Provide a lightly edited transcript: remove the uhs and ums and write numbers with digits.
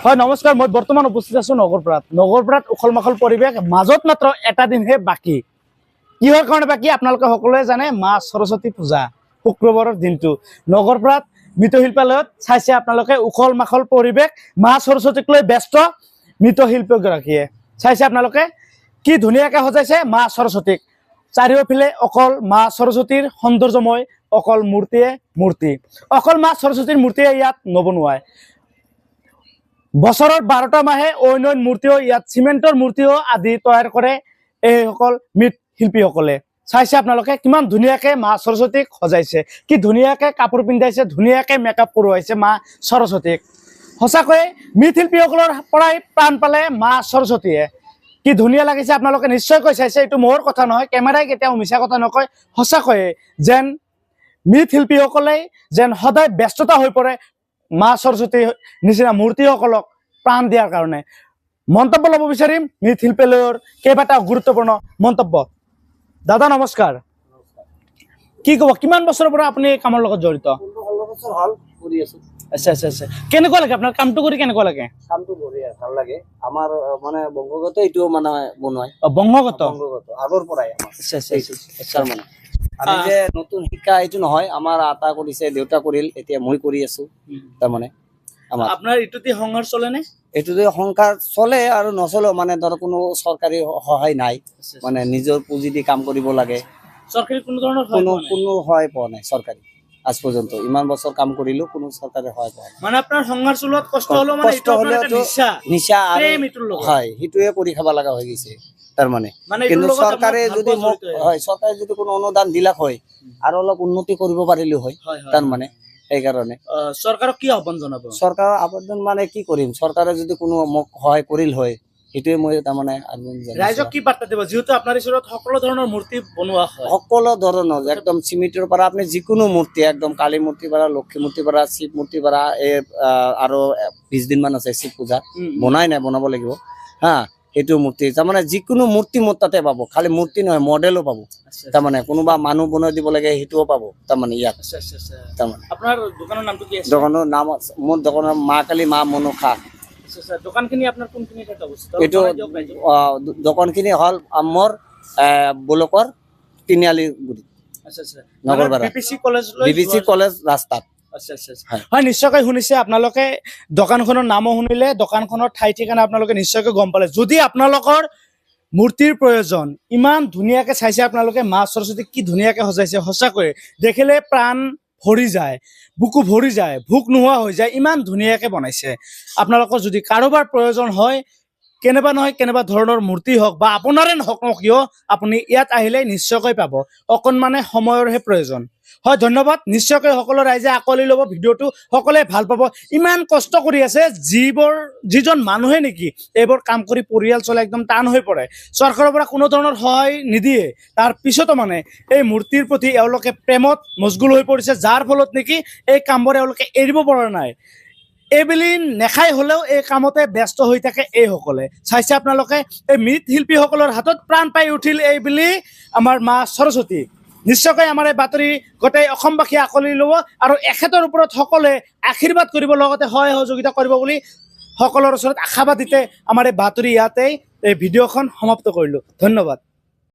হয় নমস্কাৰ, মই বৰ্তমান উপস্থিত আছো নগৰপাৰাত উখল মাখল পৰিৱেশ, মাজত মাত্ৰ এটা দিনহে বাকী। কিহৰ কাৰণে বাকী আপোনালোকে সকলোৱে জানে, মা সৰস্বতী পূজা শুক্ৰবাৰৰ দিনটো নগৰপাৰাত মৃৎশিল্পালয়ত চাইছে আপোনালোকে। উখল মাখল পৰিৱেশ, মা সৰস্বতীক লৈ ব্যস্ত মৃৎশিল্পীগৰাকীয়ে। চাইছে আপোনালোকে কি ধুনীয়াকৈ সজাইছে মা সৰস্বতীক। চাৰিওফালে অকল মা সৰস্বতীৰ সৌন্দৰ্যময়, অকল মূৰ্তি, অকল মা সৰস্বতীৰ মূৰ্তিয়ে ইয়াত নবনোৱায়। বছৰৰ 12টা মাহে অন্য মূৰ্তিও ইয়াত চিমেণ্টৰ মূৰ্তিও আদি তৈয়াৰ কৰে এইসকল মৃৎশিল্পীসকলে। চাইছে আপোনালোকে কিমান ধুনীয়াকৈ মা সৰস্বতীক সজাইছে, কি ধুনীয়াকৈ কাপোৰ পিন্ধাইছে, ধুনীয়াকৈ মেকআপ কৰোৱাইছে মা সৰস্বতীক। সঁচাকৈ মৃৎশিল্পীসকলৰ পৰাই প্ৰাণ পালে মা সৰস্বতীয়ে। কি ধুনীয়া লাগিছে আপোনালোকে নিশ্চয়কৈ চাইছে। এইটো মোৰ কথা নহয়, কেমেৰাই কেতিয়াও মিছা কথা নকয়। সঁচাকৈয়ে যেন মৃৎশিল্পীসকলে যেন সদায় ব্যস্ততা হৈ পৰে মা সৰস্বতী নিচিনা মূৰ্তিসকলক প্ৰাণ দিয়াৰ কাৰণে। মন্তব্য ল'ব বিচাৰিম মৃৎশিল্পালয়ৰ কেইবাটাও গুৰুত্বপূৰ্ণ মন্তব্য। দাদা নমস্কাৰ, কি ক'ব, কিমান বছৰৰ পৰা আপুনি কামৰ লগত জড়িত? 15 বছৰ হ'ল কৰি আছো। আচ্ছা, কেনেকুৱা লাগে আপোনাৰ কামটো কৰি? কেনেকুৱা লাগে? কামটো বঢ়িয়া, ভাল লাগে। আমাৰ মানে বংশগত এইটো মানে বনোৱাই। বংশগত আগৰ পৰাই আমাৰ। আচ্ছা মানে আমি যে নতুন শিক্ষা এইটো নহয়, আমাৰ আটা কৰিছে, দেউতা কৰিল, এতিয়া মই কৰি আছো। তাৰমানে আপোনাৰ ইটোতে সংসাৰ চলে নে? এইটোতে সংসাৰ চলে আৰু নচলেও, মানে ধৰ কোনো চৰকাৰী সহায় নাই, মানে নিজৰ পুঁজি দি কাম কৰিব লাগে। চৰকাৰী কোনো ধৰণৰ কোনো সহায় পোৱা নাই চৰকাৰী আজ পৰ্যন্ত। ইমান বছৰ কাম কৰিলো, কোনো চৰকাৰী সহায় পোৱা নাই। মানে আপোনাৰ সংসাৰ চলোৱাত কষ্ট হ'লেও মানে কষ্ট হ'লেও নিচা আৰু হয়, সেইটোৱে কৰি খাব লগা হৈ গৈছে তাৰমানে। কিন্তু চৰকাৰে যদি চৰকাৰে যদি কোনো অনুদান দিলাক হয় আৰু অলপ উন্নতি কৰিব পাৰিলো হয় তাৰমানে। সেইকাৰণে চৰকাৰক কি আহ্বান জনাব? চৰকাৰৰ আবেদন মানে কি কৰিম, চৰকাৰে যদি কোনো মোক সহায় কৰিল হয়, সেইটোৱে মই তাৰমানে ৰাইজক কি বাৰ্তা দিব, যিহেতু আপোনাৰ ওচৰত সকলো ধৰণৰ মূৰ্তি বনোৱা হয়? সকলো ধৰণৰ একদম চিমেণ্টৰ পৰা আপুনি যিকোনো মূৰ্তি, একদম কালী মূৰ্তিৰ পৰা, লক্ষী মূৰ্তিৰ পৰা, শিৱ মূৰ্তিৰ পৰা, আৰু 20 দিন মান আছে শিৱ পূজা, বনাই নাই, বনাব লাগিব হা। সেইটো মূৰ্তি তাৰমানে যিকোনো মূৰ্তি মোৰ তাতে পাব, খালি মূৰ্তি নহয় মডেলো পাব। তাৰমানে কোনোবা মানুহ বনাই দিব লাগে সেইটোও পাব তাৰমানে ইয়াত। তাৰমানে আপোনাৰ দোকানৰ নামটো কি আছে? দোকানৰ নাম মোৰ দোকানৰ মা কালী মা মনসা। দোকানখিনি আপোনাৰ কোনখিনি ঠাইত অৱস্থিত? এইটো দোকানখিনি হ'ল মোৰ ব্লকৰ তিনিআলি গুৰিত, নগৰপাৰা বিবিচি কলেজ ৰাস্তাত। হয়, নিশ্চয়কৈ শুনিছে আপোনালোকে। দোকানখনৰ নামো শুনিলে, দোকানখনৰ ঠাই ঠিকানা আপোনালোকে নিশ্চয়কৈ গম পালে। যদি আপোনালোকৰ মূৰ্তিৰ প্ৰয়োজন, ইমান ধুনীয়াকৈ চাইছে আপোনালোকে মা সৰস্বতীক, কি ধুনীয়াকৈ সজাইছে। সঁচাকৈ দেখিলে প্ৰাণ ভৰি যায়, বুকু ভৰি যায়, ভোক নোহোৱা হৈ যায়, ইমান ধুনীয়াকৈ বনাইছে। আপোনালোকৰ যদি কাৰোবাৰ প্ৰয়োজন হয়, কেনেবা নহয় কেনেবা ধৰণৰ মূৰ্তি হওক বা আপোনাৰে নহওক কিয়, আপুনি ইয়াত আহিলে নিশ্চয়কৈ পাব। অকণমানে সময়ৰহে প্ৰয়োজন হয়। ধন্যবাদ। নিশ্চয়কৈ সকলো ৰাইজে আঁকোৱালি ল'ব ভিডিঅ'টো, সকলোৱে ভাল পাব। ইমান কষ্ট কৰি আছে যিজন মানুহে নেকি এইবোৰ কাম কৰি পৰিয়াল চলে একদম টান হৈ পৰে, চৰকাৰৰ পৰা কোনো ধৰণৰ সহায় নিদিয়ে। তাৰ পিছতো মানে এই মূৰ্তিৰ প্ৰতি এওঁলোকে প্ৰেমত মচগুল হৈ পৰিছে, যাৰ ফলত নেকি এই কামবোৰ এওঁলোকে এৰিব পৰা নাই। এইবেলি নেখাই হ'লেও এই কামতে ব্যস্ত হৈ থাকে এইসকলে। চাইছে আপোনালোকে এই মৃৎশিল্পীসকলৰ হাতত প্ৰাণ পাই উঠিল এইবেলি আমাৰ মা সৰস্বতী। নিশ্চয়কৈ আমাৰ এই বাতৰি গোটেই অসমবাসীয়ে আঁকোৱালি ল'ব আৰু এখেতৰ ওপৰত সকলোৱে আশীৰ্বাদ কৰিব, লগতে সহায় সহযোগিতা কৰিব বুলি সকলোৰে ওচৰত আশাবাদীতে আমাৰ এই বাতৰি ইয়াতেই এই ভিডিঅ'খন সমাপ্ত কৰিলোঁ। ধন্যবাদ।